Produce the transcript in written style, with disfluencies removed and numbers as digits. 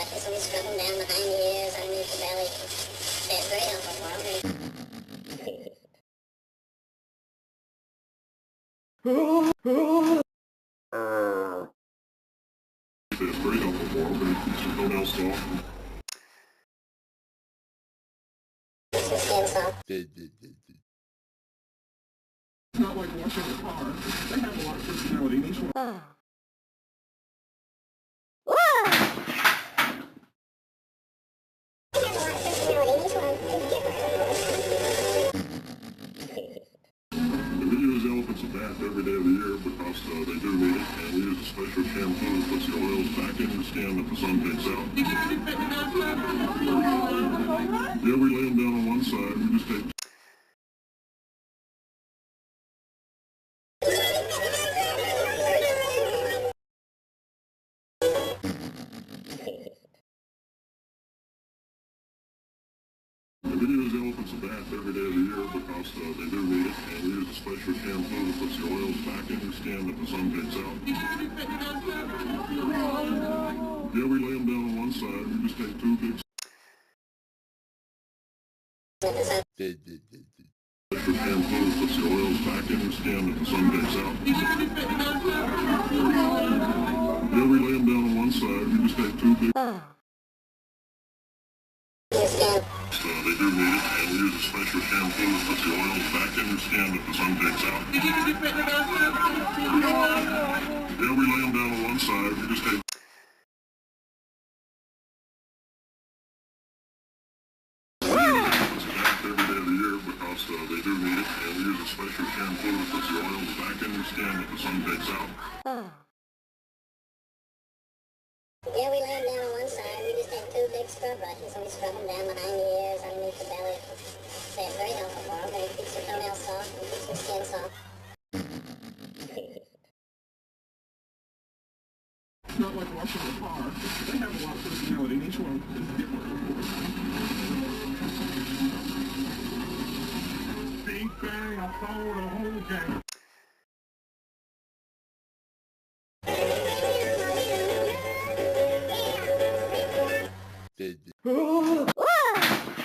brushes, so we scrub them down behind the ears, underneath the belly. It's very helpful for them. It's very helpful for them, but it keeps your toenails soft. Keeps your skin soft. It's not like washing a car. They have a lot of personality in each one. We use elephants a bath every day of the year because they do need it, and we use a special shampoo that puts the oils back in your skin that the sun takes out. Yeah, we lay them down on one side. We just take we use elephants a bath every day of the year because they do need it, and we use a special shampoo that puts the oils back in your skin that the sun takes out. Yeah, we lay them down on one side. We just take two big special shampoo that puts the oils back in your skin that the sun takes out. Yeah, we lay them down on one side. We just take two big they do need it, and we use a special shampoo that puts the oils back in your skin that the sun takes out. Yeah, we lay them down on one side. We just take every day of the year because they do need it, and we use a special shampoo that puts the oils back in your skin that the sun takes out. Yeah, we lay them down on one side. We just take two big scrub brushes, and we scrub them down behind the ears, underneath the belly. It's very helpful for them, but it keeps your toenails soft and keeps your skin soft. It's not like washing a car. They have a lot of personality, and each one is different. Big bang, I followed a whole gang.